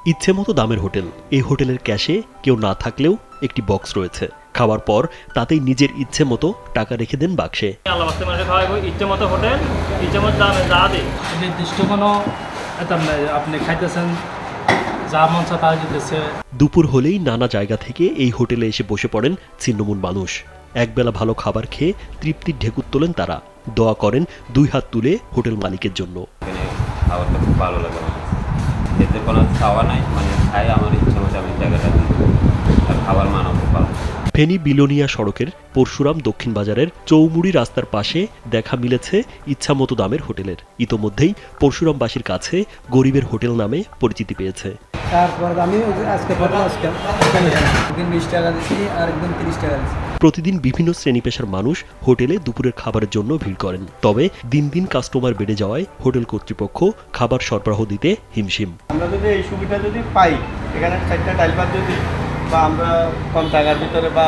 ইচ্ছেমতো দামের হোটেল। এই হোটেলের ক্যাশে কেউ না থাকলেও একটি বক্স রয়েছে। খাওয়ার পর তাতেই নিজের ইচ্ছে মতো টাকা রেখে দেন বাক্সে। ইচ্ছেমতো হোটেল, ইচ্ছেমতো দামে যা দেয়, নির্দিষ্ট কোনো আপনি খাইতেছেন, যা মন চায় তাই দিতেছে। দুপুর হলেই নানা জায়গা থেকে এই হোটেলে এসে বসে পড়েন ছিন্নমূল মানুষ। একবেলা ভালো খাবার খেয়ে তৃপ্তির ঢেকুর তোলেন তারা। দোয়া করেন 2 হাত তুলে হোটেল মালিকের জন্য। খাবারটা খুব ভালো লাগে, এতে কোনো খাওয়া নাই, মানে খাই আমার ইচ্ছা মতো আমি জায়গাটা দিই, আর খাবার মানও খুব ভালো। ফেনী বিলোনিয়া সড়কের পরশুরাম দক্ষিণ বাজারের চৌমুড়ি রাস্তার পাশে দেখা মিলেছে ইচ্ছামতো দামের হোটেলের। ইতোমধ্যেই পরশুরামবাসীর কাছে গরিবের হোটেল নামে পরিচিতি পেয়েছে। প্রতিদিন বিভিন্ন শ্রেণী পেশার মানুষ হোটেলে দুপুরের খাবারের জন্য ভিড় করেন। তবে দিন দিন কাস্টমার বেড়ে যাওয়ায় হোটেল কর্তৃপক্ষ খাবার সরবরাহ দিতে হিমশিম। আমরা যদি এই সুবিধা যদি পাই, এখানে 4টা ডাইলভার যদি বা আমরা কম টাকার ভিতরে বা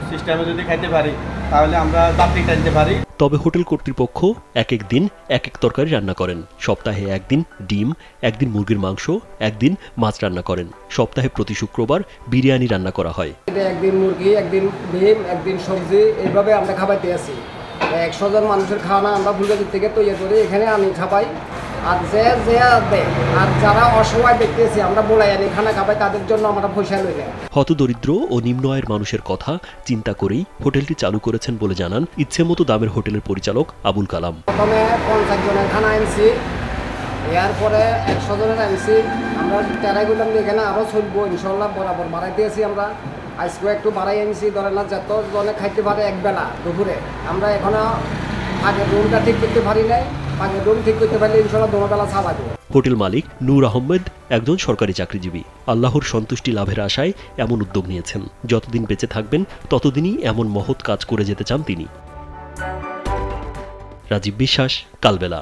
সিস্টেমে যদি খাইতে পারি, তাহলে আমরা যাত্রী টানতে পারি। তবে হোটেল কর্তৃপক্ষ এক এক দিন এক এক তরকারি রান্না করেন। সপ্তাহে একদিন ডিম, একদিন মুরগির মাংস, একদিন মাছ রান্না করেন। সপ্তাহে প্রতি শুক্রবার বিরিয়ানি রান্না করা হয়। একদিন মুরগি, একদিন ডিম, একদিন সবজি, এইভাবে আমরা খাবাইতে আছি। 100 জন মানুষের খাওয়ানা আমরা ফুলগাজী থেকে তৈরি করে এখানে আমি খাবাই। আর যে দেয়, আর যারা অসহায় দেখতেছি আমরা বলাই আনি খানা খাবাই, তাদের জন্য আমরা পয়সা লই না। হতদরিদ্র ও নিম্ন আয়ের মানুষের কথা চিন্তা করেই হোটেলটি চালু করেছেন বলে জানান ইচ্ছেমতো দামের হোটেলের পরিচালক আবুল কালাম। প্রথমে 50 জনের খানা আনছি, এরপরে 100 জনের আনছি। আমরা টেরাই করলাম এখানে আরও চলবো ইনশাল্লাহ, বরাবর বাড়াইতে আছি আমরা। আজকেও একটু বাড়াই আনছি, ধরেন না যত জনে খাইতে পারে একবেলা দুপুরে। আমরা এখনো আগের রুমটা ঠিক করতে পারি নাই, আগের রুম ঠিক করতে পারলে ইনশাল্লাহ দুবেলা চালাবো। হোটেল মালিক নূর আহমেদ একজন সরকারি চাকরিজীবী। আল্লাহর সন্তুষ্টি লাভের আশায় এমন উদ্যোগ নিয়েছেন। যতদিন বেঁচে থাকবেন ততদিনই এমন মহৎ কাজ করে যেতে চান তিনি। রাজীব বিশ্বাস, কালবেলা।